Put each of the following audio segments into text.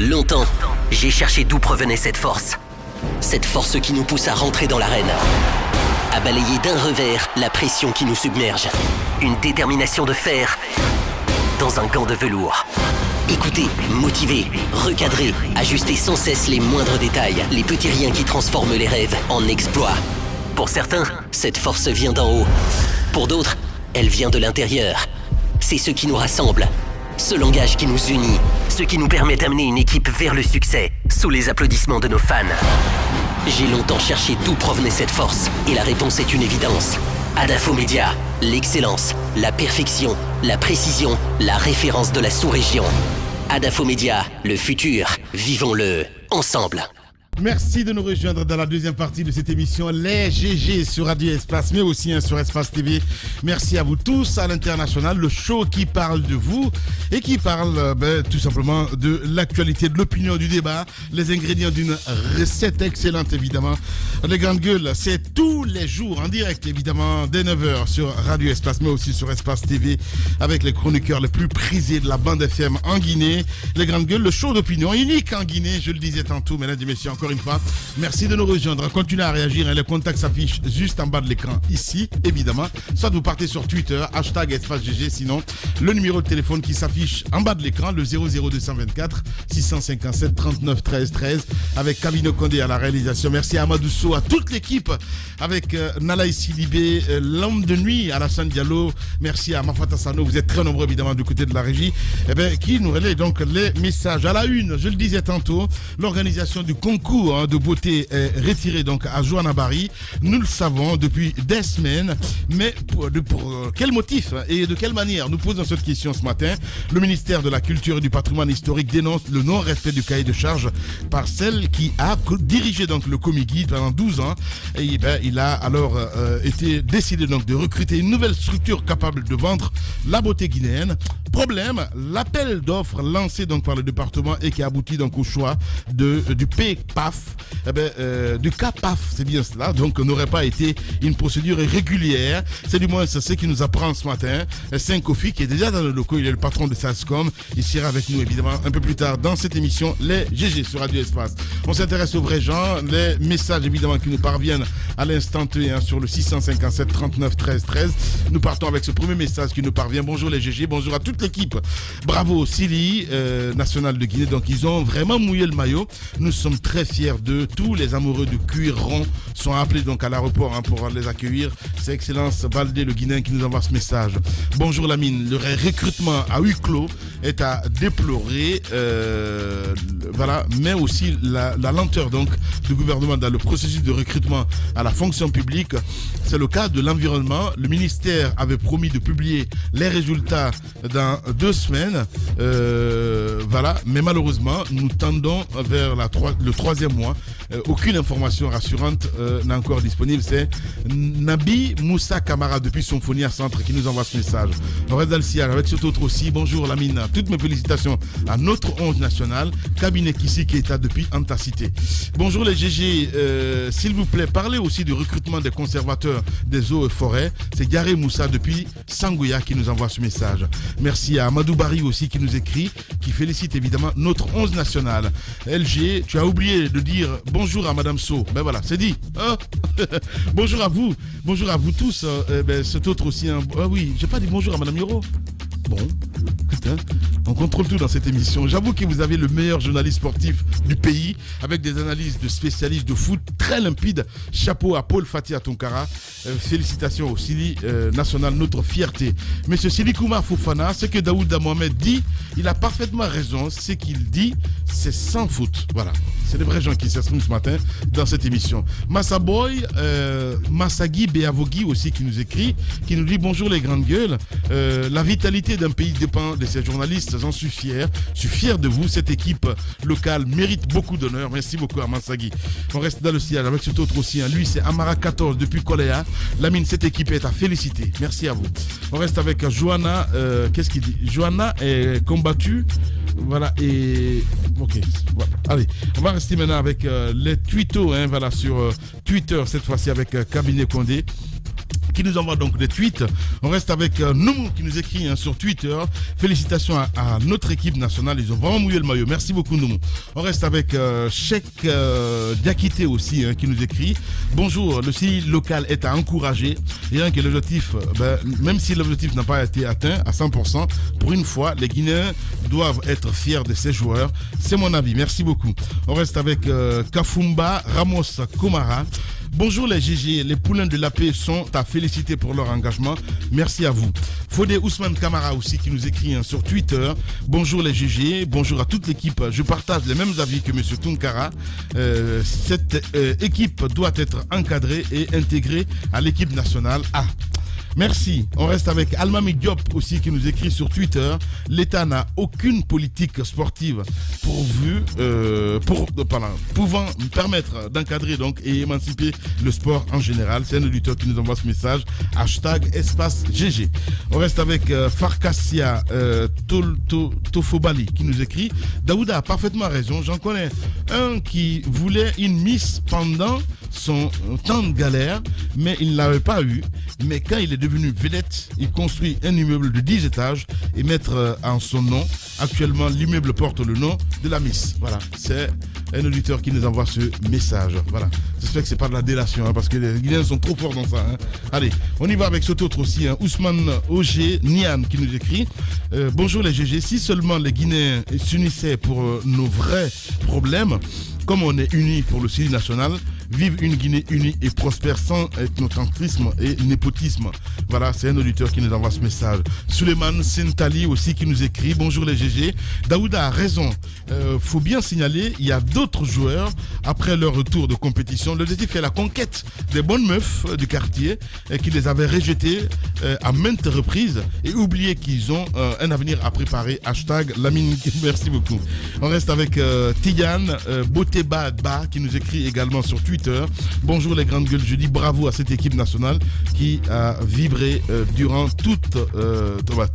Longtemps, j'ai cherché d'où provenait cette force. Cette force qui nous pousse à rentrer dans l'arène. À balayer d'un revers la pression qui nous submerge. Une détermination de fer dans un gant de velours. Écouter, motiver, recadrer, ajuster sans cesse les moindres détails, les petits riens qui transforment les rêves en exploits. Pour certains, cette force vient d'en haut. Pour d'autres, elle vient de l'intérieur. C'est ce qui nous rassemble, ce langage qui nous unit, ce qui nous permet d'amener une équipe vers le succès, sous les applaudissements de nos fans. J'ai longtemps cherché d'où provenait cette force, et la réponse est une évidence. Adafo Media, l'excellence, la perfection, la précision, la référence de la sous-région. Adafo Media, le futur, vivons-le ensemble. Merci de nous rejoindre dans la deuxième partie de cette émission Les GG sur Radio Espace, mais aussi sur Espace TV. Merci à vous tous à l'international, le show qui parle de vous et qui parle tout simplement de l'actualité, de l'opinion, du débat, les ingrédients d'une recette excellente évidemment. Les grandes gueules, c'est tous les jours en direct évidemment dès 9h sur Radio Espace, mais aussi sur Espace TV avec les chroniqueurs les plus prisés de la bande FM en Guinée. Les grandes gueules, le show d'opinion unique en Guinée, je le disais tantôt, mesdames et messieurs, encore une fois, merci de nous rejoindre. Continuez à réagir. Les contacts s'affichent juste en bas de l'écran ici, évidemment. Soit vous partez sur Twitter, hashtag EspaceGG, sinon le numéro de téléphone qui s'affiche en bas de l'écran, le 00224 657 39 13 13, avec Kabino Kondé à la réalisation. Merci à Amadou Sow, à toute l'équipe, avec Nalaï Sidibé, l'homme de nuit, Alassane Diallo. Merci à Mafata Sano. Vous êtes très nombreux évidemment du côté de la régie, qui nous relaie donc les messages. À la une, je le disais tantôt, l'organisation du concours de beauté est retiré donc à Jouanabari. Nous le savons depuis des semaines, mais pour quel motif et de quelle manière? Nous posons cette question ce matin. Le ministère de la Culture et du Patrimoine historique dénonce le non-respect du cahier de charge par celle qui a dirigé donc le Comiguide pendant 12 ans. Et il a alors été décidé donc de recruter une nouvelle structure capable de vendre la beauté guinéenne. Problème, l'appel d'offres lancé donc par le département et qui aboutit donc au choix du PAF, du cas PAF, c'est bien cela, donc n'aurait pas été une procédure régulière. C'est du moins ce qui nous apprend ce matin. Saint-Kofi qui est déjà dans le locaux, il est le patron de SASCOM, il sera avec nous évidemment un peu plus tard dans cette émission Les GG sur Radio Espace. On s'intéresse aux vrais gens, les messages évidemment qui nous parviennent à l'instant T sur le 657 39 13 13. Nous partons avec ce premier message qui nous parvient. Bonjour les GG, bonjour à toute l'équipe. Bravo Sili, national de Guinée. Donc ils ont vraiment mouillé le maillot. Nous sommes très fiers d'eux. Tous les amoureux de cuir rond sont appelés donc à l'aéroport pour les accueillir. C'est Excellence Baldé le Guinéen qui nous envoie ce message. Bonjour Lamine, le recrutement à huis clos est à déplorer. Voilà, mais aussi la lenteur donc du gouvernement dans le processus de recrutement à la fonction publique. C'est le cas de l'environnement. Le ministère avait promis de publier les résultats dans 2 semaines. Voilà, mais malheureusement, nous tendons vers le 3e mois. Aucune information rassurante n'est encore disponible. C'est Nabi Moussa Kamara depuis Symphonia Centre qui nous envoie ce message. On reste dans le sillage avec cet autre aussi. Bonjour Lamine, toutes mes félicitations à notre 11 national, cabinet Kissi Keita depuis Antacité. Bonjour les GG, s'il vous plaît, parlez aussi du recrutement des conservateurs des eaux et forêts. C'est Garé Moussa depuis Sangouya qui nous envoie ce message. Merci à Amadou Bari aussi qui nous écrit, qui félicite évidemment notre 11 national. LG, tu as oublié de dire bonjour à Madame So. Ben voilà, c'est dit. Hein. Bonjour à vous tous. Cet autre aussi. Ah oui, j'ai pas dit bonjour à Madame Yoro. Bon, putain, on contrôle tout dans cette émission. J'avoue que vous avez le meilleur journaliste sportif du pays, avec des analyses de spécialistes de foot très limpides. Chapeau à Paul Fatih Atonkara. Félicitations au Sili national, notre fierté. Monsieur Sili Kouma Fofana, ce que Daouda Mohamed dit, il a parfaitement raison. Ce qu'il dit, c'est sans faute. Voilà, c'est les vrais gens qui s'expriment ce matin dans cette émission. Massaboy, Massagui Beavogi aussi qui nous écrit, qui nous dit bonjour les grandes gueules. La vitalité d'un pays dépend de ses journalistes, j'en suis fier. Je suis fier de vous, cette équipe locale mérite beaucoup d'honneur. Merci beaucoup à Massagui. On reste dans le sillage avec cet autre aussi. Lui, c'est Amara 14 depuis Koléa. Lamine, cette équipe est à féliciter. Merci à vous. On reste avec Johanna. Qu'est-ce qu'il dit? Johanna est combattue. Voilà, et ok. Voilà. Allez, on va rester maintenant avec les twittos, voilà, sur Twitter, cette fois-ci avec Cabinet Condé. qui nous envoie donc des tweets. On reste avec Noumou qui nous écrit sur Twitter. Félicitations à notre équipe nationale, ils ont vraiment mouillé le maillot. Merci beaucoup Noumou. On reste avec Cheikh Diakité aussi qui nous écrit. Bonjour, le CI local est à encourager. Rien que l'objectif, même si l'objectif n'a pas été atteint à 100%, pour une fois, les Guinéens doivent être fiers de ces joueurs. C'est mon avis, merci beaucoup. On reste avec Kafumba Ramos Komara. Bonjour les GG, les poulains de la paix sont à féliciter pour leur engagement. Merci à vous. Fodé Ousmane Kamara aussi qui nous écrit sur Twitter. Bonjour les GG, bonjour à toute l'équipe. Je partage les mêmes avis que M. Tunkara. Cette équipe doit être encadrée et intégrée à l'équipe nationale A. Merci. On reste avec Almami Diop aussi qui nous écrit sur Twitter. L'État n'a aucune politique sportive pouvant permettre d'encadrer donc et émanciper le sport en général. C'est un auditeur qui nous envoie ce message. #espace GG. On reste avec Farkassia Tofobali qui nous écrit. Daouda a parfaitement raison. J'en connais un qui voulait une Miss pendant son temps de galère, mais il ne l'avait pas eu. Mais quand il est devenu vedette, il construit un immeuble de 10 étages et mettre en son nom. Actuellement, l'immeuble porte le nom de la Miss. Voilà, c'est un auditeur qui nous envoie ce message. Voilà, j'espère que c'est pas de la délation parce que les Guinéens sont trop forts dans ça. Allez, on y va avec cet autre aussi. Ousmane Ogé Nian qui nous écrit. Bonjour les GG, si seulement les Guinéens s'unissaient pour nos vrais problèmes, comme on est unis pour le CI national, vive une Guinée unie et prospère sans ethnocentrisme et népotisme. Voilà, c'est un auditeur qui nous envoie ce message. Suleiman Sentali aussi qui nous écrit. Bonjour les GG. Daouda a raison. Faut bien signaler, il y a d'autres joueurs, après leur retour de compétition, l'objectif est la conquête des bonnes meufs du quartier qui les avaient rejetées à maintes reprises et oublié qu'ils ont un avenir à préparer. #Lamine. Merci beaucoup. On reste avec Tidiane Boteba qui nous écrit également sur Twitter. Bonjour les grandes gueules, je dis bravo à cette équipe nationale qui a vibré durant tout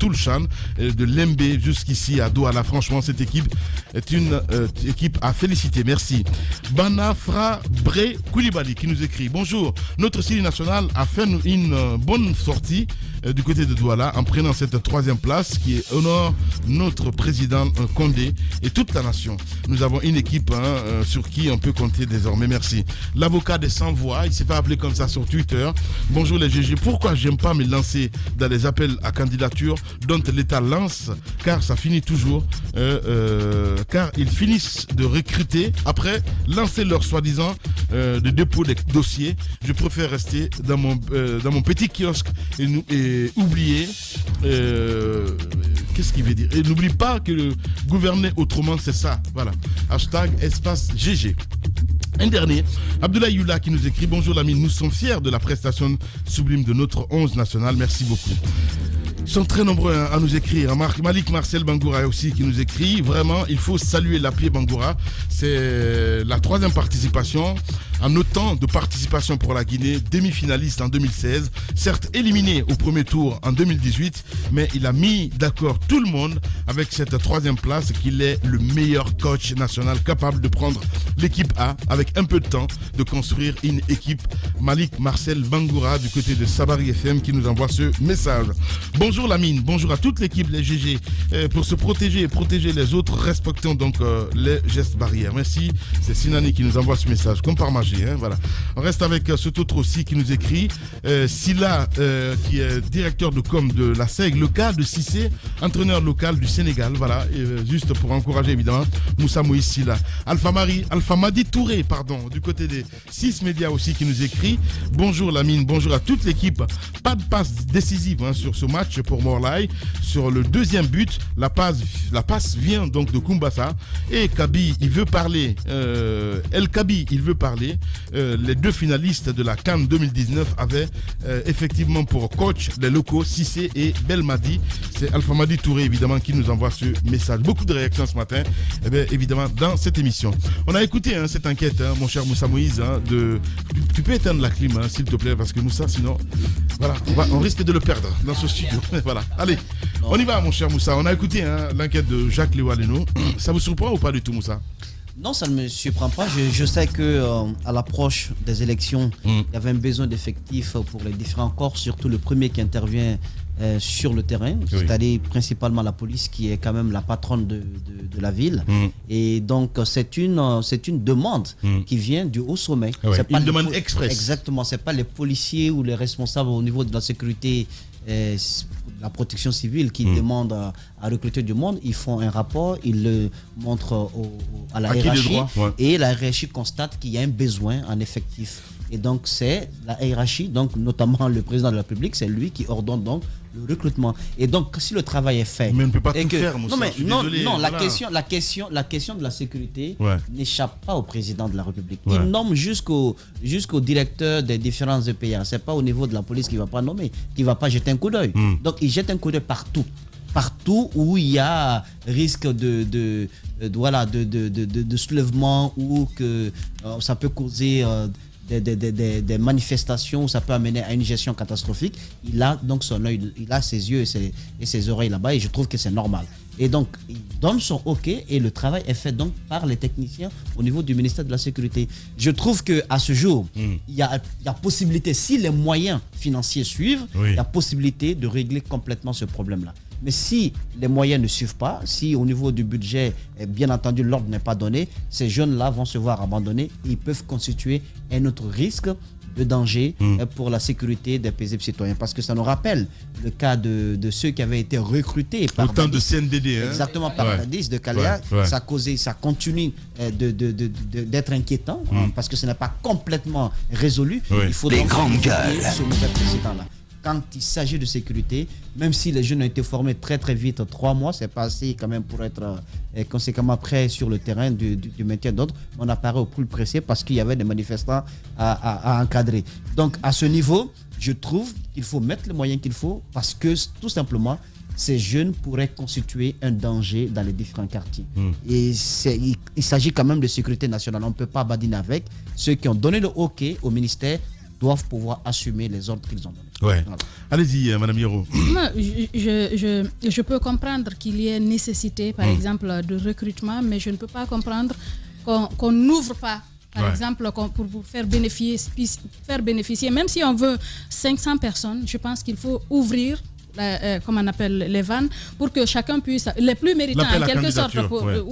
le CHAN, de Lembe jusqu'ici à Douala. Franchement, cette équipe est une équipe à féliciter. Merci. Banafra Bre Koulibaly qui nous écrit. Bonjour, notre CI national a fait une bonne sortie du côté de Douala en prenant cette 3e place qui honore notre président Condé et toute la nation. Nous avons une équipe sur qui on peut compter désormais. Merci. L'avocat des sans-voix, il s'est pas appelé comme ça sur Twitter. Bonjour les GG, pourquoi j'aime pas me lancer dans les appels à candidature dont l'État lance, car ça finit toujours, car ils finissent de recruter après lancer leur soi-disant de dépôt des dossiers. Je préfère rester dans mon petit kiosque et oublier qu'est-ce qu'il veut dire. Et n'oublie pas que gouverner autrement, c'est ça. Voilà. #espace GG. Un dernier, Abdoulaye Youla qui nous écrit. Bonjour l'ami, nous sommes fiers de la prestation sublime de notre 11 national. Merci beaucoup. Ils sont très nombreux à nous écrire. Malik Marcel Bangoura aussi qui nous écrit. Vraiment, il faut saluer l'appui Bangoura. C'est la 3e participation en autant de participation pour la Guinée, demi-finaliste en 2016, certes éliminé au premier tour en 2018, mais il a mis d'accord tout le monde avec cette 3e place qu'il est le meilleur coach national capable de prendre l'équipe A avec un peu de temps de construire une équipe. Malik Marcel Bangoura du côté de Sabari FM qui nous envoie ce message. Bonjour Lamine, bonjour à toute l'équipe, les GG. Pour se protéger et protéger les autres, respectons donc les gestes barrières. Merci, c'est Sinani qui nous envoie ce message, comme par magie. Voilà. On reste avec cet autre aussi qui nous écrit. Silla, qui est directeur de com de la SEG, le cas de Cissé, entraîneur local du Sénégal. Voilà, juste pour encourager évidemment Moussa Moïse Silla. Alpha Madi Touré, du côté des 6 médias aussi qui nous écrit. Bonjour Lamine, bonjour à toute l'équipe. Pas de passe décisive sur ce match pour Morlaï. Sur le 2e but, la passe vient donc de Kumbasa. Et Kabi, il veut parler. El Kabi, il veut parler. Les 2 finalistes de la CAN 2019 avaient effectivement pour coach les locaux Cissé et Belmadi. C'est Alpha Madi Touré évidemment qui nous envoie ce message. Beaucoup de réactions ce matin, évidemment dans cette émission. On a écouté cette enquête, mon cher Moussa Moïse, tu peux éteindre la clim s'il te plaît, parce que Moussa sinon voilà, on risque de le perdre dans ce studio. Voilà, allez, on y va mon cher Moussa. On a écouté l'enquête de Jacques Léo Aleno. Ça vous surprend ou pas du tout Moussa? Non, ça ne me surprend pas. Je sais que à l'approche des élections, il y avait un besoin d'effectifs pour les différents corps, surtout le premier qui intervient sur le terrain, c'est-à-dire principalement la police qui est quand même la patronne de la ville. Et donc c'est une demande qui vient du haut sommet. Ouais. C'est pas une demande express. Exactement, c'est pas les policiers ou les responsables au niveau de la sécurité, la protection civile qui demandent à recruter du monde. Ils font un rapport, ils le montrent à la hiérarchie et la hiérarchie constate qu'il y a un besoin en effectif. Et donc c'est la hiérarchie, donc notamment le président de la République, c'est lui qui ordonne donc le recrutement. Et donc si le travail est fait, mais on ne peut pas tout faire. Moussa, la question de la sécurité n'échappe pas au président de la République. Il nomme jusqu'au directeur des différents EPA. C'est pas au niveau de la police qu'il va pas nommer, qu'il va pas jeter un coup d'œil. Donc il jette un coup d'œil partout où il y a risque de soulèvement ou que ça peut causer des manifestations où ça peut amener à une gestion catastrophique. Il a donc son œil, il a ses yeux et ses oreilles là-bas, et je trouve que c'est normal. Et donc il donne son OK et le travail est fait donc par les techniciens au niveau du ministère de la Sécurité. Je trouve que à ce jour, il y a possibilité, si les moyens financiers suivent, il y a possibilité de régler complètement ce problème-là. Mais si les moyens ne suivent pas, si au niveau du budget, bien entendu, l'ordre n'est pas donné, ces jeunes-là vont se voir abandonnés et ils peuvent constituer un autre risque de danger pour la sécurité des paisibles citoyens. Parce que ça nous rappelle le cas de ceux qui avaient été recrutés par autant de CNDD. Exactement, par Dadis de Caléa. Ça continue d'être inquiétant parce que ce n'est pas complètement résolu. Il faut donc ce nouvel président-là. Quand il s'agit de sécurité, même si les jeunes ont été formés très très vite, 3 mois, c'est pas assez quand même pour être conséquemment prêts sur le terrain du maintien d'ordre. On apparaît au plus pressé parce qu'il y avait des manifestants à encadrer. Donc à ce niveau, je trouve qu'il faut mettre les moyens qu'il faut parce que tout simplement, ces jeunes pourraient constituer un danger dans les différents quartiers. Et il s'agit quand même de sécurité nationale. On ne peut pas badiner avec. Ceux qui ont donné le OK au ministère doivent pouvoir assumer les ordres qu'ils ont donnés. Voilà. Allez-y, Madame Hiro. Je peux comprendre qu'il y ait nécessité, par exemple, de recrutement, mais je ne peux pas comprendre qu'on n'ouvre pas, par exemple, pour faire bénéficier, même si on veut 500 personnes, je pense qu'il faut ouvrir comme on appelle les vannes, pour que chacun puisse, les plus méritants en quelque sorte,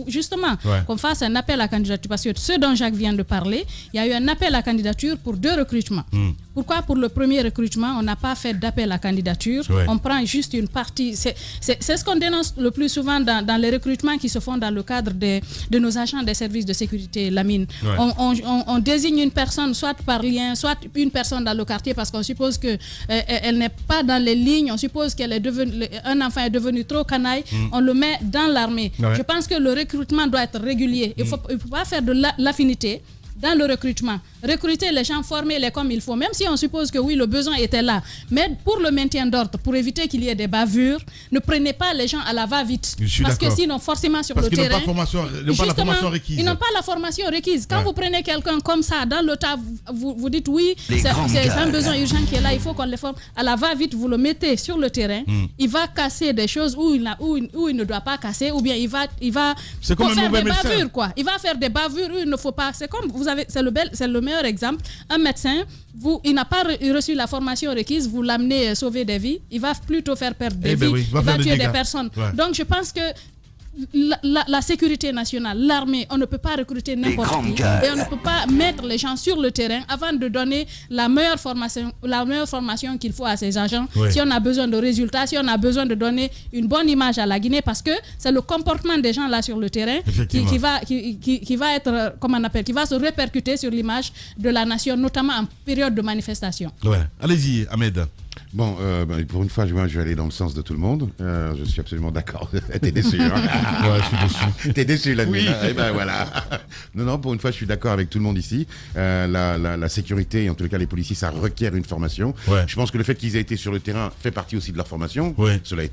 justement, qu'on fasse un appel à candidature. Parce que ce dont Jacques vient de parler, il y a eu un appel à candidature pour 2 recrutements. Pourquoi pour le premier recrutement, on n'a pas fait d'appel à candidature? On prend juste une partie. C'est ce qu'on dénonce le plus souvent dans les recrutements qui se font dans le cadre de nos agents des services de sécurité, la mine. On désigne une personne, soit par lien, soit une personne dans le quartier, parce qu'on suppose qu'elle n'est pas dans les lignes, on suppose qu'un enfant est devenu trop canaille, on le met dans l'armée. Je pense que le recrutement doit être régulier. Il ne faut pas faire de l'affinité dans le recrutement. Recruter les gens, former-les comme il faut, même si on suppose que oui, le besoin était là. Mais pour le maintien d'ordre, pour éviter qu'il y ait des bavures, ne prenez pas les gens à la va-vite. Parce que sinon, forcément, sur le terrain, ils n'ont pas la formation requise. Ils n'ont pas la formation requise. Quand vous prenez quelqu'un comme ça, dans le tas, vous dites oui, c'est un besoin urgent qui est là, il faut qu'on les forme. À la va-vite, vous le mettez sur le terrain, il va casser des choses où il ne doit pas casser, ou bien il va faire des bavures, quoi. Il va faire des bavures où il ne faut pas. C'est comme, c'est le meilleur exemple. Un médecin, il n'a pas reçu la formation requise, vous l'amenez sauver des vies, il va plutôt faire perdre des vies, il va tuer des personnes. Donc je pense que la sécurité nationale, l'armée, on ne peut pas recruter n'importe qui et on ne peut pas mettre les gens sur le terrain avant de donner la meilleure formation qu'il faut à ces agents. Si on a besoin de résultats, si on a besoin de donner une bonne image à la Guinée, parce que c'est le comportement des gens là sur le terrain qui va être, comment on appelle, qui va se répercuter sur l'image de la nation, notamment en période de manifestation. Allez-y, Ahmed. Bon, pour une fois, je vais aller dans le sens de tout le monde. Je suis absolument d'accord. T'es déçu, hein? Je suis déçu. T'es déçu, la nuit. Eh ben voilà. Non, pour une fois, je suis d'accord avec tout le monde ici. La sécurité, en tout cas les policiers, ça requiert une formation. Je pense que le fait qu'ils aient été sur le terrain fait partie aussi de leur formation. Cela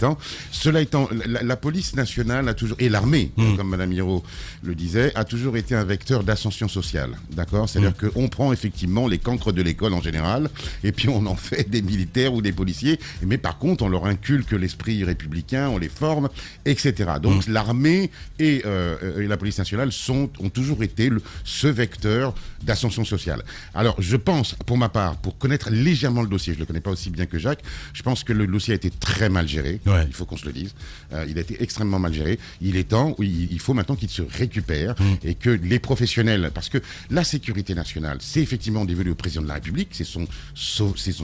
étant, la police nationale a toujours, et l'armée, comme Madame Hiro le disait, a toujours été un vecteur d'ascension sociale. D'accord? C'est-à-dire qu'on prend effectivement les cancres de l'école en général, et puis on en fait des militaires militaires ou des policiers, mais par contre, on leur inculque l'esprit républicain, on les forme, etc. Donc l'armée et la police nationale ont toujours été ce vecteur d'ascension sociale. Alors, je pense, pour ma part, pour connaître légèrement le dossier, je ne le connais pas aussi bien que Jacques, je pense que le dossier a été très mal géré, il faut qu'on se le dise. Il a été extrêmement mal géré. Il est temps, il faut maintenant qu'il se récupère et que les professionnels, parce que la sécurité nationale, c'est effectivement dévolu au président de la République, c'est son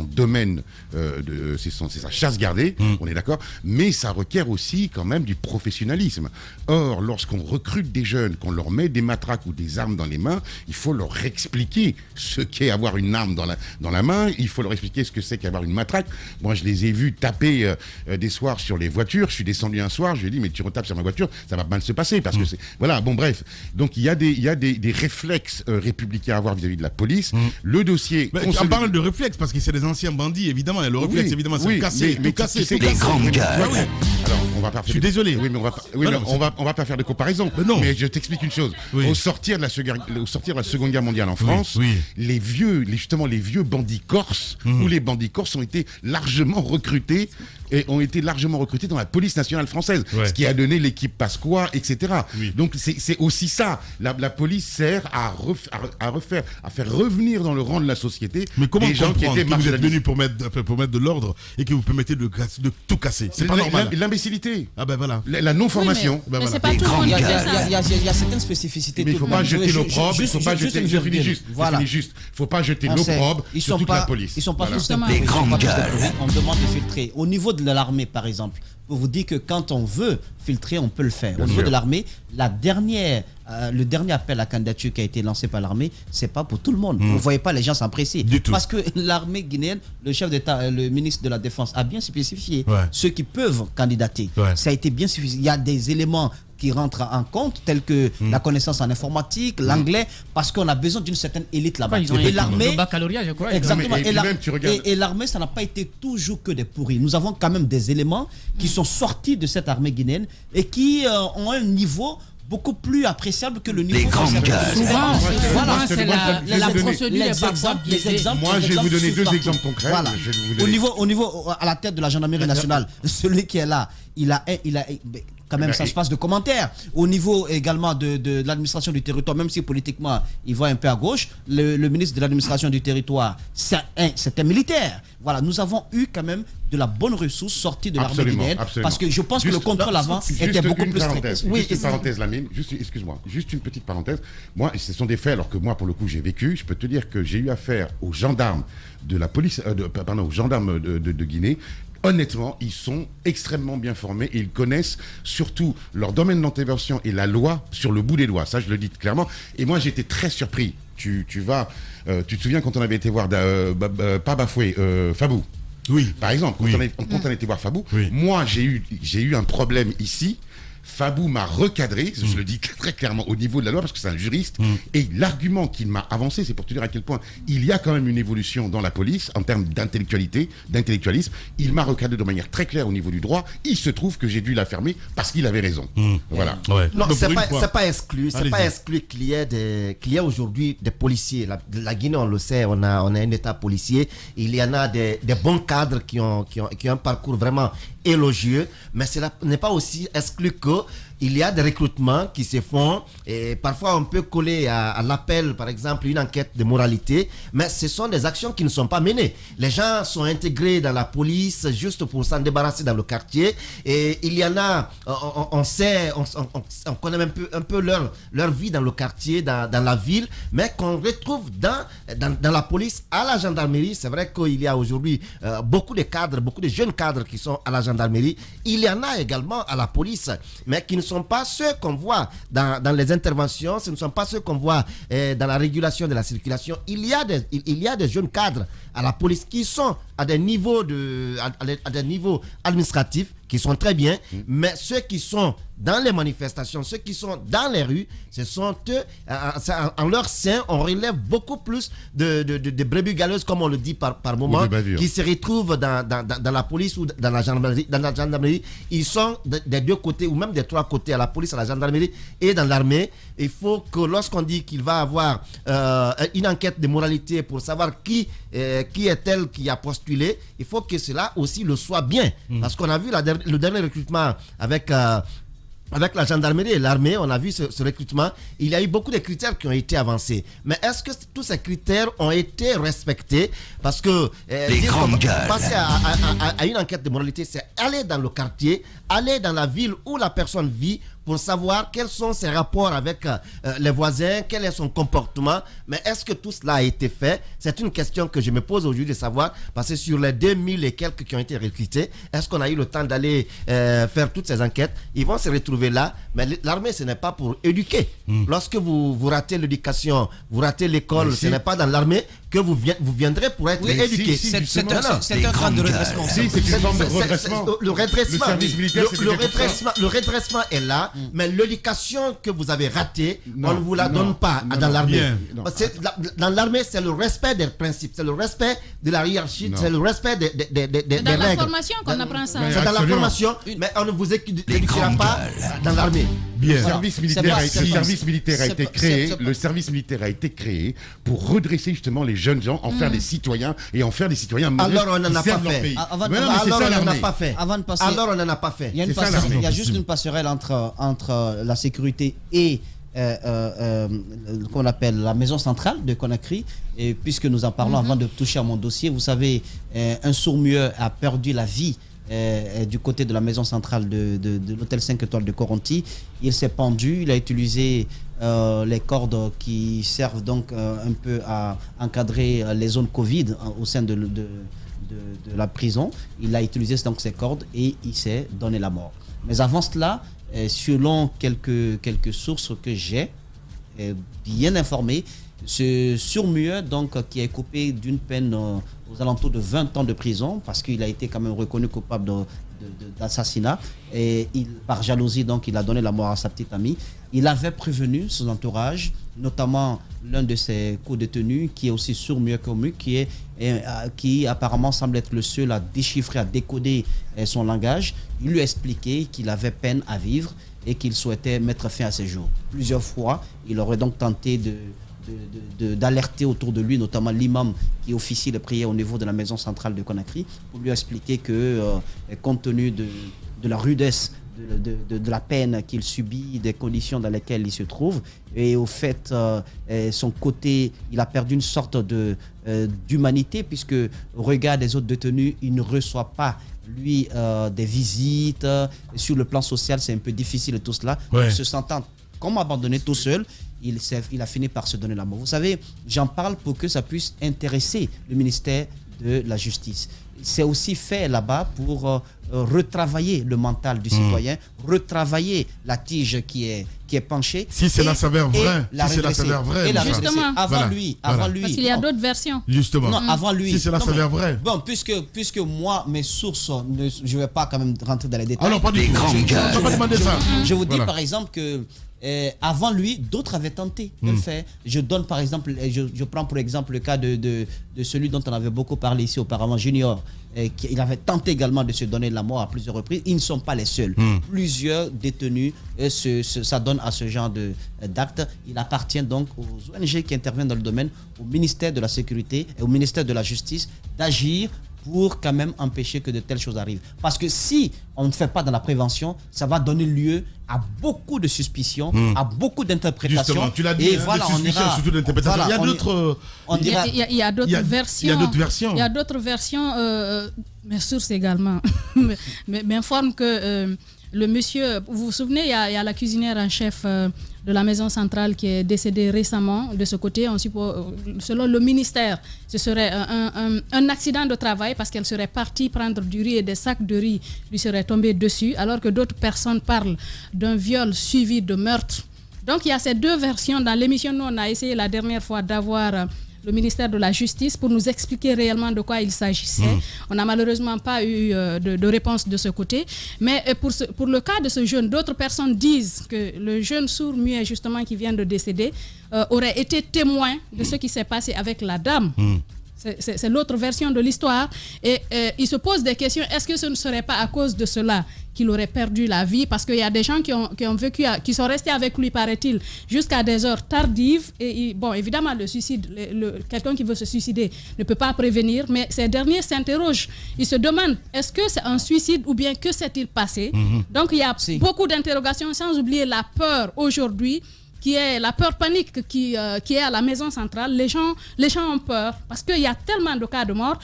domaine, c'est sa chasse gardée, on est d'accord, mais ça requiert aussi quand même du professionnalisme. Or, lorsqu'on recrute des jeunes, qu'on leur met des matraques ou des armes dans les mains, il faut leur expliquer ce qu'est avoir une arme dans la main, il faut leur expliquer ce que c'est qu'avoir une matraque. Moi, je les ai vus taper des soirs sur les voitures. Je suis descendu un soir, je lui ai dit, mais tu retapes sur ma voiture, ça va mal se passer, parce que c'est... Voilà, bon, bref. Donc, il y a des réflexes républicains à avoir vis-à-vis de la police. Le dossier... On parle de réflexes, parce que c'est des anciens bandits, évidemment, et le réflexe, évidemment, c'est casser, tout casser. Des grandes gueules. Alors, on va pas... Je suis désolé. Oui, mais on va pas faire de comparaison. Mais je t'explique une chose. Au sortir de la Seconde Guerre mondiale en France, les vieux bandits corses ou les bandits corses ont été largement recrutés dans la police nationale française, ce qui a donné l'équipe Pasqua, etc. Donc c'est aussi ça. La police sert à faire revenir dans le rang de la société des gens qui étaient vous êtes venus pour mettre de l'ordre et que vous permettez de tout casser. C'est pas normal. L'imbécilité. Ah ben voilà. La non-formation. Mais c'est pas tout le monde qui fait ça. Il y a certaines spécificités. Mais il ne faut pas jeter l'opprobre. Il faut pas jeter l'opprobre sur toute la police. Ils sont pas tous des grandes gueules. On demande de filtrer. Au niveau de l'armée, par exemple, on vous dit que quand on veut filtrer, on peut le faire. Au niveau de l'armée, le dernier appel à candidature qui a été lancé par l'armée, c'est pas pour tout le monde. Vous ne voyez pas les gens s'apprécier. Parce que l'armée guinéenne, le chef d'État, le ministre de la Défense a bien spécifié ceux qui peuvent candidater. Ça a été bien spécifié. Il y a des éléments qui rentrent en compte, tels que la connaissance en informatique, l'anglais, parce qu'on a besoin d'une certaine élite là-bas. Et l'armée, le baccalauréat, je crois. exactement. Et Et l'armée, ça n'a pas été toujours que des pourris. Nous avons quand même des éléments qui sont sortis de cette armée guinéenne et qui ont un niveau beaucoup plus appréciable que le niveau. Des grandes gueules. Souvent, c'est la procédure est parfois biaisée. Moi, je vais vous donner deux exemples concrets. Voilà. Au niveau, à la tête de la gendarmerie nationale, celui qui est là, il a quand même, ça se passe de commentaires. Au niveau également de l'administration du territoire, même si politiquement, il va un peu à gauche, le ministre de l'administration du territoire, c'est un militaire. Voilà, nous avons eu quand même de la bonne ressource sortie de l'armée guinéenne, parce que je pense que le contrôle avant était beaucoup plus strict. Juste une parenthèse, Lamine, excuse-moi, juste une petite parenthèse. Moi, ce sont des faits, alors que moi, pour le coup, j'ai vécu. Je peux te dire que j'ai eu affaire aux gendarmes de la police, aux gendarmes de Guinée. Honnêtement, ils sont extrêmement bien formés et ils connaissent surtout leur domaine d'intervention et la loi sur le bout des doigts. Ça, je le dis clairement. Et moi, j'étais très surpris. Tu te souviens quand on avait été voir pas Bafoué, Fabou. Oui. Par exemple, quand on a été voir Fabou, moi, j'ai eu un problème ici. Fabou m'a recadré, je le dis très clairement au niveau de la loi, parce que c'est un juriste, et l'argument qu'il m'a avancé, c'est pour te dire à quel point il y a quand même une évolution dans la police en termes d'intellectualisme. Il m'a recadré de manière très claire au niveau du droit. Il se trouve que j'ai dû la fermer parce qu'il avait raison. Voilà. Non, c'est pas exclu. C'est pas exclu qu'il y ait aujourd'hui des policiers. La Guinée, on le sait, on a un État policier. Il y en a des bons cadres qui ont un parcours vraiment élogieux, mais cela n'est pas aussi exclu qu'il y a des recrutements qui se font et parfois on peut coller à l'appel, par exemple, une enquête de moralité, mais ce sont des actions qui ne sont pas menées. Les gens sont intégrés dans la police juste pour s'en débarrasser dans le quartier et il y en a, on connaît un peu leur vie dans le quartier, dans la ville, mais qu'on retrouve dans la police, à la gendarmerie. C'est vrai qu'il y a aujourd'hui beaucoup de jeunes cadres qui sont à la gendarmerie. Il y en a également à la police, mais qui ne sont pas ceux qu'on voit dans les interventions, ce ne sont pas ceux qu'on voit dans la régulation de la circulation. Il y a des jeunes cadres à la police qui sont à des niveaux administratifs qui sont très bien, mais ceux qui sont dans les manifestations, ceux qui sont dans les rues, ce sont eux, en leur sein, on relève beaucoup plus de brebis galeuses, comme on le dit par moment, qui se retrouvent dans la police ou dans la gendarmerie. Ils sont des deux côtés, ou même des trois côtés, à la police, à la gendarmerie et dans l'armée. Il faut que lorsqu'on dit qu'il va avoir une enquête de moralité pour savoir qui est-elle qui a postulé, il faut que cela aussi le soit bien. Parce qu'on a vu le dernier recrutement avec la gendarmerie et l'armée, on a vu ce recrutement. Il y a eu beaucoup de critères qui ont été avancés. Mais est-ce que tous ces critères ont été respectés? Parce que passer à une enquête de moralité, c'est aller dans le quartier, aller dans la ville où la personne vit pour savoir quels sont ses rapports avec les voisins, quel est son comportement. Mais est-ce que tout cela a été fait? C'est une question que je me pose aujourd'hui de savoir, parce que sur les 2000 et quelques qui ont été recrutés, est-ce qu'on a eu le temps d'aller faire toutes ces enquêtes? Ils vont se retrouver là, mais l'armée, ce n'est pas pour éduquer. Lorsque vous ratez l'éducation, vous ratez l'école, ce n'est pas dans l'armée que vous viendrez pour être éduqué. C'est un train de redressement. C'est une forme de redressement. Le redressement est là, mais l'éducation que vous avez ratée, on ne vous la donne pas dans l'armée. Dans l'armée, c'est le respect des principes, c'est le respect de la hiérarchie, c'est le respect des règles. C'est dans la formation qu'on apprend ça. C'est dans la formation, mais on ne vous éduquera pas dans l'armée. Le service militaire a été créé pour redresser justement les jeunes gens, en faire des citoyens et en faire des citoyens modèles. Alors on n'en a pas fait. Avant de passer, alors on n'en a pas fait. Il y a juste une passerelle entre la sécurité et qu'on appelle la maison centrale de Conakry. Et puisque nous en parlons avant de toucher à mon dossier, vous savez, un sourd-muet a perdu la vie du côté de la maison centrale de l'hôtel 5 étoiles de Coronti. Il s'est pendu, il a utilisé les cordes qui servent donc un peu à encadrer les zones Covid au sein de la prison. Il a utilisé donc ces cordes et il s'est donné la mort. Mais avant cela, selon quelques sources que j'ai bien informées, ce sourd-muet donc qui est coupé d'une peine aux alentours de 20 ans de prison, parce qu'il a été quand même reconnu coupable d'assassinat, et par jalousie donc il a donné la mort à sa petite amie. Il avait prévenu son entourage, notamment l'un de ses co-détenus qui est aussi sourd-muet comme lui, qui apparemment semble être le seul à déchiffrer, à décoder son langage. Il lui a expliqué qu'il avait peine à vivre et qu'il souhaitait mettre fin à ses jours. Plusieurs fois, il aurait donc tenté d'alerter autour de lui, notamment l'imam qui officie les prières au niveau de la maison centrale de Conakry, pour lui expliquer que compte tenu de la rudesse de la peine qu'il subit, des conditions dans lesquelles il se trouve, et au fait son côté, il a perdu une sorte d'humanité, puisque au regard des autres détenus, il ne reçoit pas lui des visites. Sur le plan social, c'est un peu difficile tout cela. Se sentant comme abandonné tout seul, il a fini par se donner la mort. Vous savez, j'en parle pour que ça puisse intéresser le ministère de la Justice. C'est aussi fait là-bas pour retravailler le mental du citoyen, retravailler la tige qui est penchée. Si cela s'avère vrai, justement, avant lui. Parce qu'il y a d'autres versions. Justement. Non, avant lui. Si cela s'avère vrai. Bon, puisque moi, mes sources, je ne vais pas quand même rentrer dans les détails. Alors, pas du tout. Je vais pas demander ça. Je vous dis par exemple que avant lui, d'autres avaient tenté de le faire. Je donne par exemple, je prends pour exemple le cas de celui dont on avait beaucoup parlé ici auparavant, Junior. Il avait tenté également de se donner la mort à plusieurs reprises. Ils ne sont pas les seuls. Plusieurs détenus s'adonnent à ce genre d'actes. Il appartient donc aux ONG qui interviennent dans le domaine, au ministère de la Sécurité et au ministère de la Justice d'agir pour quand même empêcher que de telles choses arrivent. Parce que si on ne fait pas dans la prévention, ça va donner lieu à beaucoup de suspicions, à beaucoup d'interprétations. Justement, tu l'as dit, et voilà, on ira, surtout d'interprétations. Voilà, il y a d'autres versions. Il y a d'autres versions. Mes sources également m'informent que le monsieur, vous vous souvenez, il y a la cuisinière en chef de la maison centrale qui est décédée récemment. De ce côté, on suppose, selon le ministère, ce serait un accident de travail parce qu'elle serait partie prendre du riz et des sacs de riz lui seraient tombés dessus, alors que d'autres personnes parlent d'un viol suivi de meurtre. Donc il y a ces deux versions. Dans l'émission, nous on a essayé la dernière fois d'avoir le ministère de la Justice pour nous expliquer réellement de quoi il s'agissait. On n'a malheureusement pas eu de réponse de ce côté. Mais pour le cas de ce jeune, d'autres personnes disent que le jeune sourd-muet justement qui vient de décéder aurait été témoin de ce qui s'est passé avec la dame. C'est l'autre version de l'histoire. Et il se pose des questions. Est-ce que ce ne serait pas à cause de cela qu'il aurait perdu la vie? Parce qu'il y a des gens qui ont vécu, qui sont restés avec lui, paraît-il, jusqu'à des heures tardives. Et bon, évidemment, le suicide, quelqu'un qui veut se suicider ne peut pas prévenir. Mais ces derniers s'interrogent. Ils se demandent, est-ce que c'est un suicide ou bien que s'est-il passé? Donc, il y a beaucoup d'interrogations, sans oublier la peur aujourd'hui, qui est la peur panique qui est à la maison centrale. Les gens ont peur parce qu'il y a tellement de cas de mort.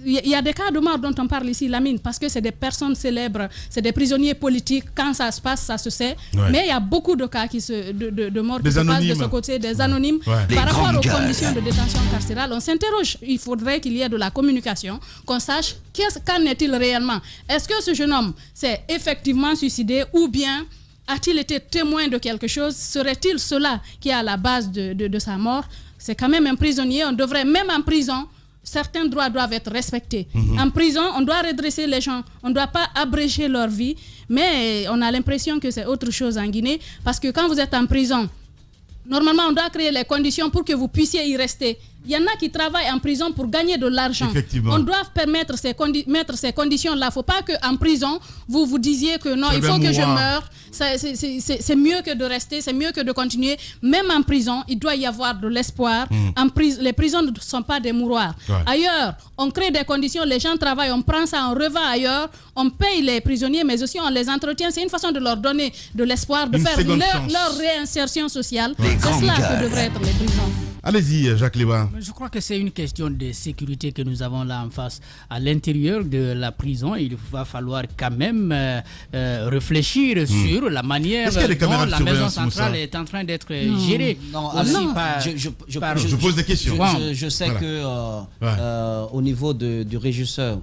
Il y a des cas de mort dont on parle ici, Lamine, parce que c'est des personnes célèbres, c'est des prisonniers politiques. Quand ça se passe, ça se sait. Ouais. Mais il y a beaucoup de cas de morts qui se passent de ce côté, des anonymes. Ouais. Par rapport aux conditions de détention carcérale, on s'interroge. Il faudrait qu'il y ait de la communication, qu'on sache qu'en est-il réellement. Est-ce que ce jeune homme s'est effectivement suicidé ou bien a-t-il été témoin de quelque chose? Serait-il cela qui est à la base de sa mort? C'est quand même un prisonnier. On devrait, même en prison, certains droits doivent être respectés. En prison, on doit redresser les gens. On ne doit pas abréger leur vie. Mais on a l'impression que c'est autre chose en Guinée. Parce que quand vous êtes en prison, normalement, on doit créer les conditions pour que vous puissiez y rester. Il y en a qui travaillent en prison pour gagner de l'argent. On doit permettre mettre ces conditions-là. Il ne faut pas qu'en prison, vous disiez que non, il faut que je meure. C'est mieux que de rester, c'est mieux que de continuer. Même en prison, il doit y avoir de l'espoir. Les prisons ne sont pas des mouroirs. Ouais. Ailleurs, on crée des conditions, les gens travaillent, on prend ça, on revend ailleurs, on paye les prisonniers, mais aussi on les entretient. C'est une façon de leur donner de l'espoir, de faire leur réinsertion sociale. C'est cela que devraient être les prisons. Allez-y, Jacques Léba. Je crois que c'est une question de sécurité que nous avons là en face. À l'intérieur de la prison, il va falloir quand même réfléchir sur la manière dont la maison centrale est en train d'être gérée. Je pose des questions. Je sais que au niveau du régisseur,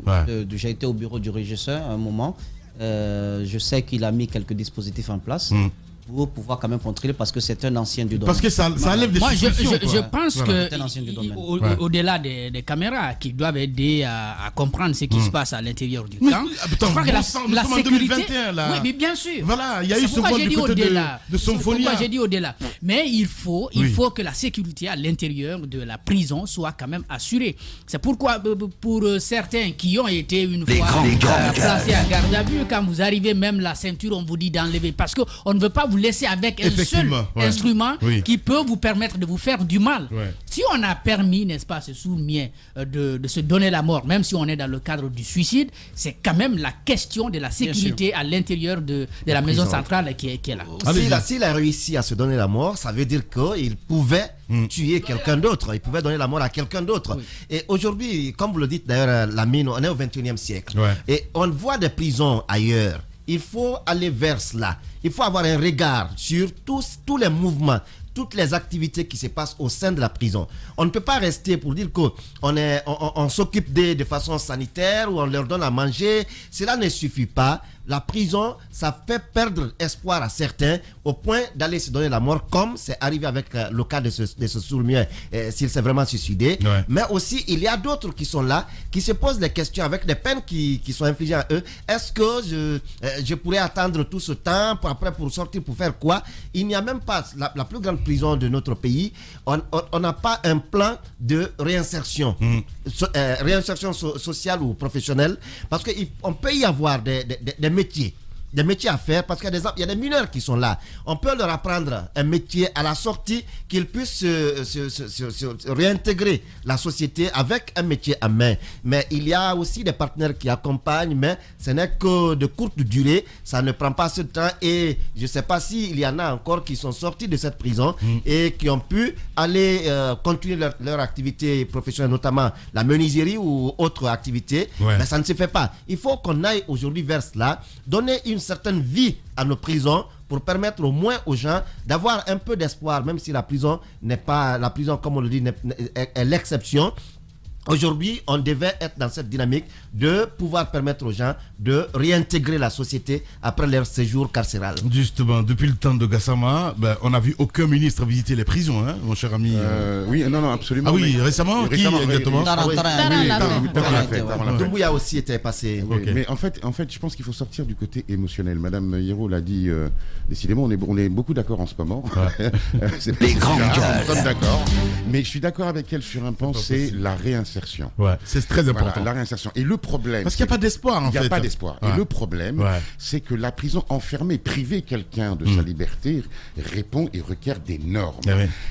j'ai été au bureau du régisseur à un moment, je sais qu'il a mis quelques dispositifs en place. Pour pouvoir quand même contrôler parce que c'est un ancien du domaine. Parce que ça enlève des suspicions. Je pense que au-delà des caméras qui doivent aider à comprendre ce qui se passe à l'intérieur du camp, je crois que la sécurité... 2021, là. Oui, mais bien sûr. Voilà, il y a eu ce vol du côté de Somphonia. J'ai dit au-delà. Mais il faut que la sécurité à l'intérieur de la prison soit quand même assurée. C'est pourquoi pour certains qui ont été une fois placés à garde à vue, quand vous arrivez même la ceinture, on vous dit d'enlever parce qu'on ne veut pas vous laisser avec un seul instrument qui peut vous permettre de vous faire du mal. Si on a permis, n'est-ce pas, ce sourd-muet de se donner la mort, même si on est dans le cadre du suicide, c'est quand même la question de la sécurité à l'intérieur de la maison centrale qui est là. S'il a réussi à se donner la mort, ça veut dire qu'il pouvait tuer quelqu'un d'autre. Il pouvait donner la mort à quelqu'un d'autre. Et aujourd'hui, comme vous le dites d'ailleurs, Lamine, on est au 21e siècle. Et on voit des prisons ailleurs. Il faut aller vers cela. Il faut avoir un regard sur tous les mouvements, toutes les activités qui se passent au sein de la prison. On ne peut pas rester pour dire qu'on s'occupe d'eux de façon sanitaire ou on leur donne à manger. Cela ne suffit pas. La prison, ça fait perdre espoir à certains au point d'aller se donner la mort, comme c'est arrivé avec le cas de ce sourd-muet, s'il s'est vraiment suicidé. Mais aussi, il y a d'autres qui sont là, qui se posent des questions avec des peines qui sont infligées à eux. Est-ce que je pourrais attendre tout ce temps pour sortir, pour faire quoi? Il n'y a même pas, la plus grande prison de notre pays, on n'a pas un plan de réinsertion, réinsertion sociale ou professionnelle, parce qu'on peut y avoir des métiers à faire, parce qu'il y a des mineurs qui sont là. On peut leur apprendre un métier à la sortie, qu'ils puissent se réintégrer la société avec un métier à main. Mais il y a aussi des partenaires qui accompagnent, mais ce n'est que de courte durée, ça ne prend pas ce temps. Et je ne sais pas s'il y en a encore qui sont sortis de cette prison et qui ont pu aller continuer leur activité professionnelle, notamment la menuiserie ou autre activité. Mais ça ne se fait pas. Il faut qu'on aille aujourd'hui vers cela, donner une certaine vie à nos prisons pour permettre au moins aux gens d'avoir un peu d'espoir, même si la prison n'est pas, la prison comme on le dit est l'exception. Aujourd'hui, on devait être dans cette dynamique de pouvoir permettre aux gens de réintégrer la société après leur séjour carcéral. Justement, depuis le temps de Gassama, on n'a vu aucun ministre visiter les prisons, hein, mon cher ami. Oui, non, absolument. Ah oui, récemment, qui exactement? Doumbouya aussi était passé. Okay. Mais en fait, je pense qu'il faut sortir du côté émotionnel. Madame Hiro l'a dit, décidément, on est beaucoup d'accord en ce moment. Ouais. Les grandes gueules. Nous sommes d'accord. Mais je suis d'accord avec elle sur un point, c'est la réinsertion. Ouais, c'est très important. Voilà, la réinsertion. Et le problème... Parce qu'il n'y a pas d'espoir, en fait. Il n'y a pas d'espoir. Ouais. Et le problème, c'est que la prison enfermée, priver quelqu'un de sa liberté, répond et requiert des normes.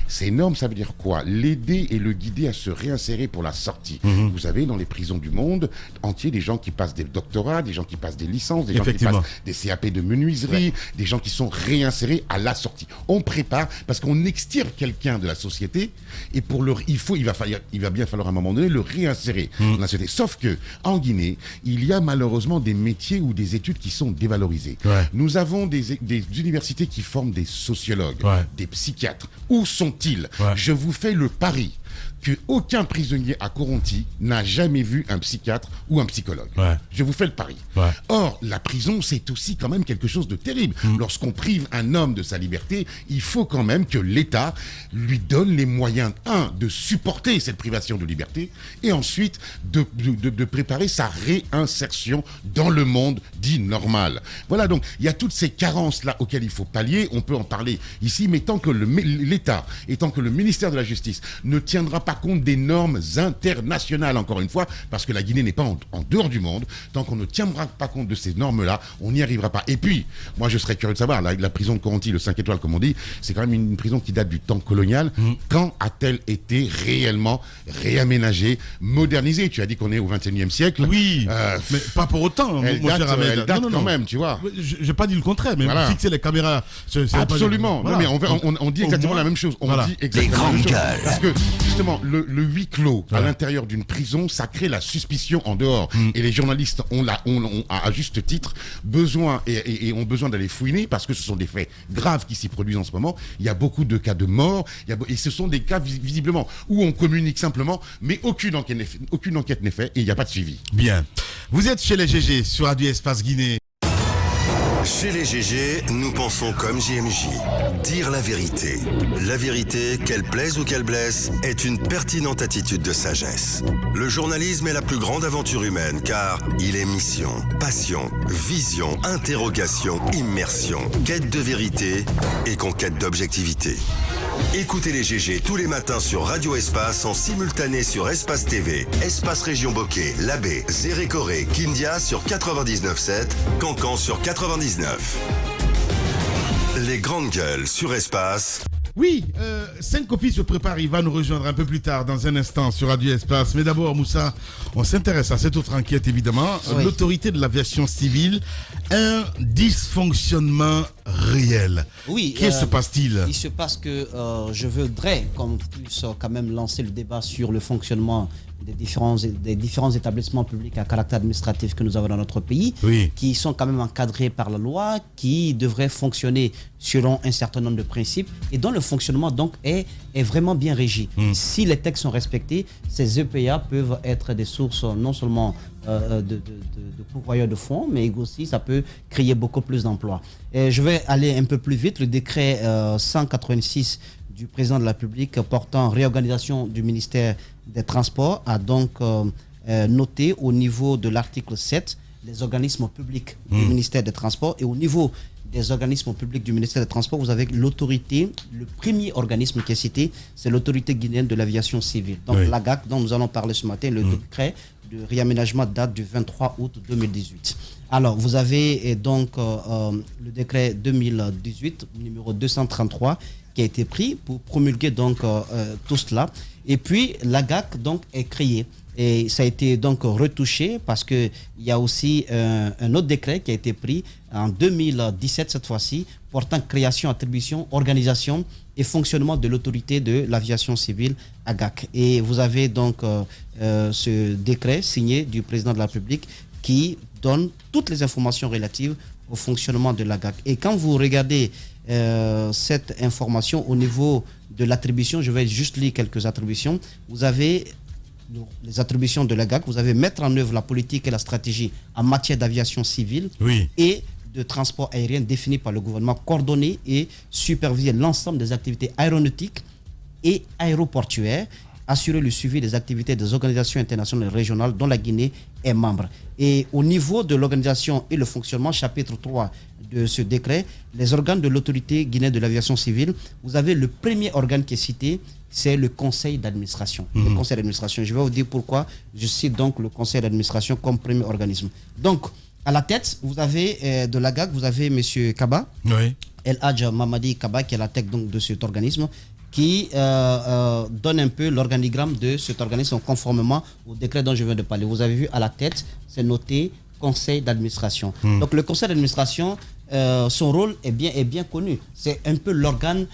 Ces normes, ça veut dire quoi? L'aider et le guider à se réinsérer pour la sortie. Vous avez dans les prisons du monde entier des gens qui passent des doctorats, des gens qui passent des licences, des gens qui passent des CAP de menuiserie, des gens qui sont réinsérés à la sortie. On prépare, parce qu'on extirpe quelqu'un de la société, et pour il va bien falloir à un moment donné le réinsérer dans la société. Sauf que en Guinée, il y a malheureusement des métiers ou des études qui sont dévalorisées. Nous avons des universités qui forment des sociologues, des psychiatres. Où sont-ils? Je vous fais le pari qu'aucun prisonnier à Koronti n'a jamais vu un psychiatre ou un psychologue. Je vous fais le pari. Or, la prison, c'est aussi quand même quelque chose de terrible. Lorsqu'on prive un homme de sa liberté, il faut quand même que l'État lui donne les moyens, de supporter cette privation de liberté, et ensuite de préparer sa réinsertion dans le monde dit normal. Voilà, donc il y a toutes ces carences-là auxquelles il faut pallier. On peut en parler ici, mais tant que l'État et tant que le ministère de la Justice ne tiendra pas compte des normes internationales, encore une fois, parce que la Guinée n'est pas en dehors du monde, tant qu'on ne tiendra pas compte de ces normes-là, on n'y arrivera pas. Et puis, moi je serais curieux de savoir, la prison de Koronti, le 5 étoiles comme on dit, c'est quand même une prison qui date du temps colonial. Quand a-t-elle été réellement réaménagée, modernisée? Tu as dit qu'on est au 21e siècle. Oui, mais pas pour autant, elle mon cher Ahmed. Elle date quand même, tu vois. Je n'ai pas dit le contraire, mais fixer les caméras... Absolument. Non, mais on dit exactement la même chose. On dit exactement la même chose. Parce que, justement, le huis clos à l'intérieur d'une prison, ça crée la suspicion en dehors. Et les journalistes ont à juste titre besoin et ont besoin d'aller fouiner, parce que ce sont des faits graves qui s'y produisent en ce moment. Il y a beaucoup de cas de mort, et ce sont des cas visiblement où on communique simplement, mais aucune enquête n'est faite et il n'y a pas de suivi. Bien. Vous êtes chez les GG sur Radio Espace Guinée. Chez les GG, nous pensons comme JMJ. Dire la vérité. La vérité, qu'elle plaise ou qu'elle blesse, est une pertinente attitude de sagesse. Le journalisme est la plus grande aventure humaine, car il est mission, passion, vision, interrogation, immersion, quête de vérité et conquête d'objectivité. Écoutez les GG tous les matins sur Radio Espace en simultané sur Espace TV, Espace Région Bokeh, Labé, Zérékoré, Kindia sur 99.7, Cancan sur 99. Les grandes gueules sur Espace. Oui, 5 copies se préparent. Il va nous rejoindre un peu plus tard, dans un instant, sur Radio Espace. Mais d'abord, Moussa, on s'intéresse à cette autre enquête, évidemment. Oui. L'autorité de l'aviation civile, un dysfonctionnement réel. Oui. Qu'est-ce qui se passe-t-il? Il se passe que je voudrais qu'on puisse quand même lancer le débat sur le fonctionnement des différents établissements publics à caractère administratif que nous avons dans notre pays, qui sont quand même encadrés par la loi, qui devraient fonctionner selon un certain nombre de principes et dont le fonctionnement donc est vraiment bien régi. Si les textes sont respectés, ces EPA peuvent être des sources non seulement de pourvoyeurs de fonds, mais aussi ça peut créer beaucoup plus d'emplois. Et je vais aller un peu plus vite. Le décret 186 du président de la République portant réorganisation du ministère des Transports a donc noté au niveau de l'article 7 les organismes publics du ministère des Transports, et au niveau des organismes publics du ministère des Transports, vous avez l'autorité, le premier organisme qui est cité, c'est l'autorité guinéenne de l'aviation civile. Donc l'AGAC, dont nous allons parler ce matin, le décret de réaménagement date du 23 août 2018. Alors, vous avez donc le décret 2018, numéro 233, qui a été pris pour promulguer donc tout cela. Et puis, l'AGAC donc est créé. Et ça a été donc retouché parce qu'il y a aussi un autre décret qui a été pris en 2017, cette fois-ci, portant création, attribution, organisation et fonctionnement de l'autorité de l'aviation civile AGAC. Et vous avez donc ce décret signé du président de la République qui donne toutes les informations relatives au fonctionnement de l'AGAC. Et quand vous regardez cette information au niveau de l'attribution, je vais juste lire quelques attributions. Vous avez les attributions de la GAC, vous avez mettre en œuvre la politique et la stratégie en matière d'aviation civile et de transport aérien définie par le gouvernement, coordonner et superviser l'ensemble des activités aéronautiques et aéroportuaires, assurer le suivi des activités des organisations internationales et régionales dont la Guinée est membre. Et au niveau de l'organisation et le fonctionnement, chapitre 3 de ce décret, les organes de l'autorité guinéenne de l'aviation civile, vous avez le premier organe qui est cité, c'est le conseil d'administration. Le conseil d'administration, je vais vous dire pourquoi je cite donc le conseil d'administration comme premier organisme. Donc, à la tête, vous avez de la GAC, vous avez M. Kaba, El Hadj Mamadi Kaba, qui est la tête donc, de cet organisme, qui donne un peu l'organigramme de cet organisme conformément au décret dont je viens de parler. Vous avez vu à la tête, c'est noté conseil d'administration. Donc le conseil d'administration, son rôle est bien connu. C'est un peu l'organe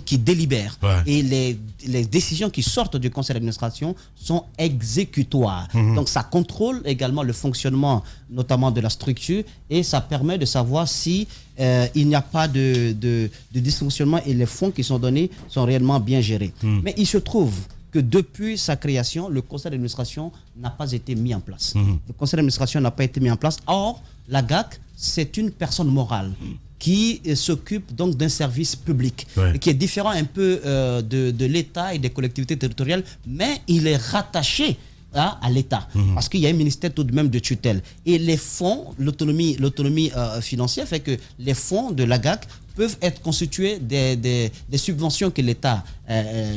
qui délibère. Et les décisions qui sortent du conseil d'administration sont exécutoires. Donc ça contrôle également le fonctionnement notamment de la structure et ça permet de savoir si il n'y a pas de dysfonctionnement et les fonds qui sont donnés sont réellement bien gérés. Mais il se trouve que depuis sa création, le conseil d'administration n'a pas été mis en place. Le conseil d'administration n'a pas été mis en place. Or, la GAC, c'est une personne morale qui s'occupe donc d'un service public, qui est différent un peu de l'État et des collectivités territoriales, mais il est rattaché à l'État, parce qu'il y a un ministère tout de même de tutelle. Et les fonds, l'autonomie financière fait que les fonds de la GAC peuvent être constitués des subventions que l'État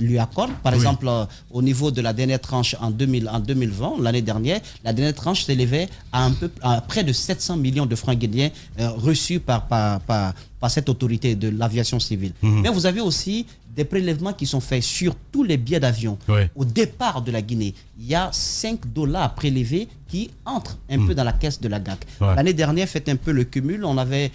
lui accorde. Par exemple, au niveau de la dernière tranche en 2020, l'année dernière, la dernière tranche s'élevait à près de 700 millions de francs guinéens reçus par cette autorité de l'aviation civile. Mais vous avez aussi des prélèvements qui sont faits sur tous les billets d'avion. Au départ de la Guinée, il y a $5 prélevés qui entrent un peu dans la caisse de la GAC. L'année dernière, faites un peu le cumul, on avait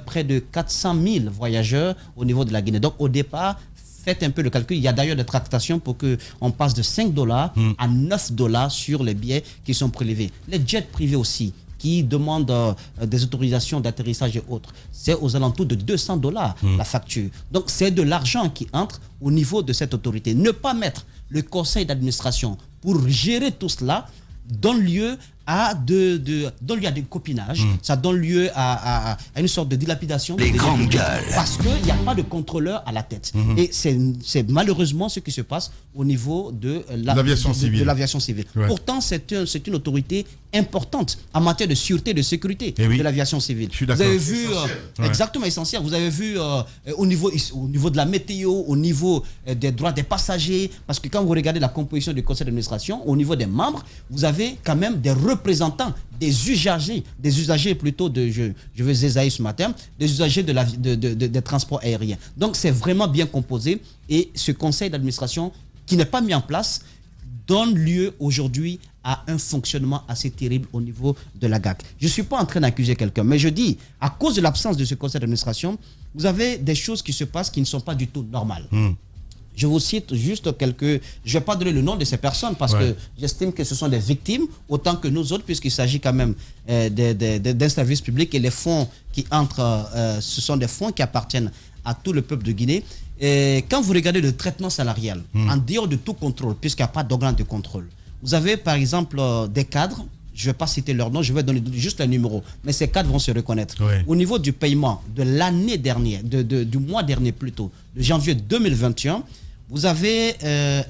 près de 400 000 voyageurs au niveau de la Guinée. Donc au départ, faites un peu le calcul. Il y a d'ailleurs des tractations pour qu'on passe de $5 à $9 sur les billets qui sont prélevés. Les jets privés aussi, qui demandent des autorisations d'atterrissage et autres, c'est aux alentours de $200 la facture. Donc c'est de l'argent qui entre au niveau de cette autorité. Ne pas mettre le conseil d'administration pour gérer tout cela donne lieu à des copinages, ça donne lieu à une sorte de dilapidation. Les grandes gueules. Parce qu'il n'y a pas de contrôleur à la tête. Et c'est malheureusement ce qui se passe au niveau de l'aviation civile. Pourtant, c'est une autorité importante en matière de sûreté et de sécurité de l'aviation civile. Vous avez vu, exactement essentiel, vous avez vu au niveau de la météo, au niveau des droits des passagers, parce que quand vous regardez la composition du conseil d'administration, au niveau des membres, vous avez quand même des représentants des usagers plutôt je veux zézaïr ce matin, des usagers des transports aériens. Donc c'est vraiment bien composé et ce conseil d'administration qui n'est pas mis en place donne lieu aujourd'hui à un fonctionnement assez terrible au niveau de la GAC. Je ne suis pas en train d'accuser quelqu'un, mais je dis, à cause de l'absence de ce conseil d'administration, vous avez des choses qui se passent qui ne sont pas du tout normales. Je vous cite juste quelques... Je ne vais pas donner le nom de ces personnes parce que j'estime que ce sont des victimes autant que nous autres, puisqu'il s'agit quand même d'un service public et les fonds qui entrent, ce sont des fonds qui appartiennent à tout le peuple de Guinée. Et quand vous regardez le traitement salarial, en dehors de tout contrôle, puisqu'il n'y a pas d'organe de contrôle, vous avez par exemple des cadres, je ne vais pas citer leur nom, je vais donner juste les numéros, mais ces cadres vont se reconnaître. Au niveau du paiement de l'année dernière, du mois dernier plutôt, de janvier 2021, vous avez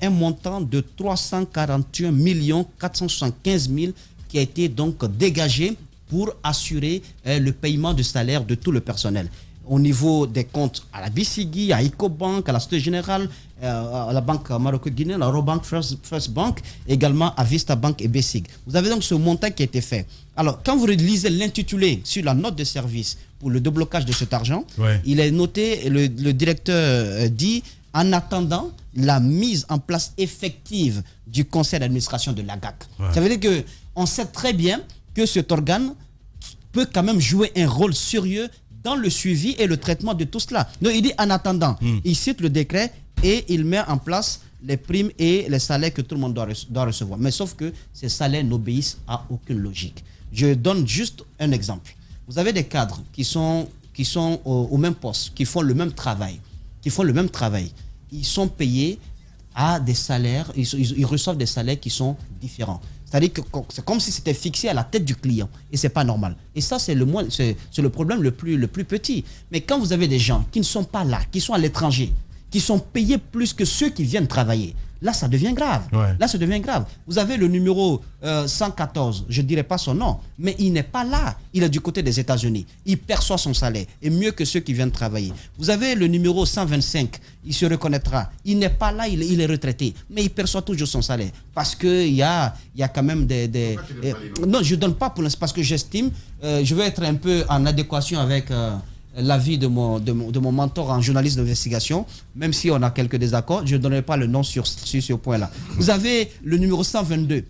un montant de 341 475 000 qui a été donc dégagé pour assurer le paiement du salaire de tout le personnel. Au niveau des comptes à la BCG, à Ecobank, à la Société Générale, à la Banque Maroco-Guinéenne, à la Robank First Bank, également à Vista Bank et BCG. Vous avez donc ce montant qui a été fait. Alors, quand vous lisez l'intitulé sur la note de service pour le déblocage de cet argent, il est noté, le directeur dit, en attendant la mise en place effective du conseil d'administration de la GAC. Ça veut dire qu'on sait très bien que cet organe peut quand même jouer un rôle sérieux dans le suivi et le traitement de tout cela. Donc il dit en attendant, il cite le décret et il met en place les primes et les salaires que tout le monde doit recevoir. Mais sauf que ces salaires n'obéissent à aucune logique. Je donne juste un exemple. Vous avez des cadres qui sont au même poste, qui font le même travail. Ils sont payés a des salaires, ils reçoivent des salaires qui sont différents. C'est-à-dire que c'est comme si c'était fixé à la tête du client. Et ce n'est pas normal. Et ça, c'est le problème le plus petit. Mais quand vous avez des gens qui ne sont pas là, qui sont à l'étranger, qui sont payés plus que ceux qui viennent travailler, là, ça devient grave. Ouais. Là, ça devient grave. Vous avez le numéro 114, je ne dirais pas son nom, mais il n'est pas là. Il est du côté des États-Unis. Il perçoit son salaire, et mieux que ceux qui viennent travailler. Vous avez le numéro 125, il se reconnaîtra. Il n'est pas là, il est retraité, mais il perçoit toujours son salaire. Parce qu'il y a quand même non, je ne donne pas pour l'instant, parce que j'estime, je veux être un peu en adéquation avec... l'avis de mon mentor en journalisme d'investigation, même si on a quelques désaccords, je ne donnerai pas le nom sur ce point-là. Vous avez le numéro 122,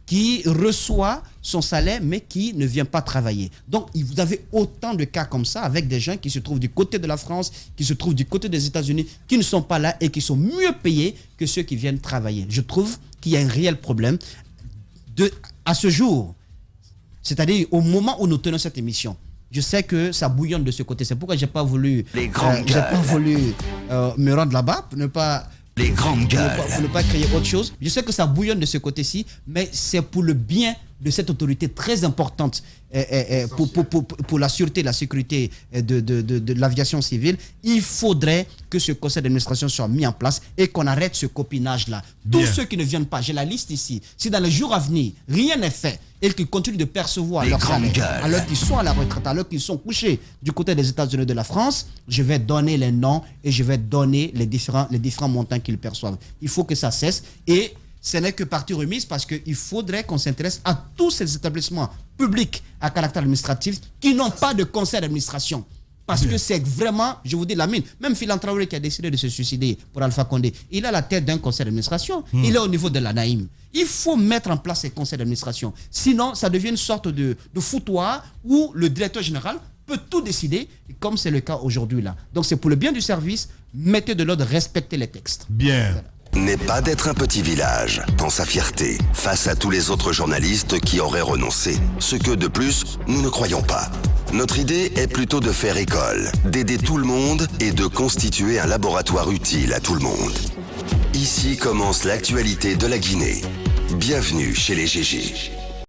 qui reçoit son salaire, mais qui ne vient pas travailler. Donc, vous avez autant de cas comme ça, avec des gens qui se trouvent du côté de la France, qui se trouvent du côté des États-Unis, qui ne sont pas là et qui sont mieux payés que ceux qui viennent travailler. Je trouve qu'il y a un réel problème. À ce jour, c'est-à-dire au moment où nous tenons cette émission, je sais que ça bouillonne de ce côté. C'est pourquoi je n'ai pas voulu, me rendre là-bas pour ne pas... Les grandes gueules. Pour ne pas créer autre chose. Je sais que ça bouillonne de ce côté-ci, mais c'est pour le bien de cette autorité très importante pour la sûreté et la sécurité de l'aviation civile. Il faudrait que ce conseil d'administration soit mis en place et qu'on arrête ce copinage-là. Tous ceux qui ne viennent pas, j'ai la liste ici, si dans les jours à venir, rien n'est fait et qu'ils continuent de percevoir leur salaire, alors qu'ils sont à la retraite, alors qu'ils sont couchés du côté des États-Unis et de la France, je vais donner les noms et je vais donner les différents montants qu'ils perçoivent. Il faut que ça cesse et ce n'est que partie remise parce qu'il faudrait qu'on s'intéresse à tous ces établissements publics à caractère administratif qui n'ont pas de conseil d'administration. Parce que c'est vraiment, je vous dis, la mine. Même Philan Traoré qui a décidé de se suicider pour Alpha Condé, il a la tête d'un conseil d'administration. Il est au niveau de l'ANAIM. Il faut mettre en place ces conseils d'administration. Sinon, ça devient une sorte de foutoir où le directeur général peut tout décider, comme c'est le cas aujourd'hui là. Donc c'est pour le bien du service, mettez de l'ordre, respectez les textes. Bien. Voilà. N'est pas d'être un petit village, dans sa fierté, face à tous les autres journalistes qui auraient renoncé. Ce que, de plus, nous ne croyons pas. Notre idée est plutôt de faire école, d'aider tout le monde et de constituer un laboratoire utile à tout le monde. Ici commence l'actualité de la Guinée. Bienvenue chez les GG.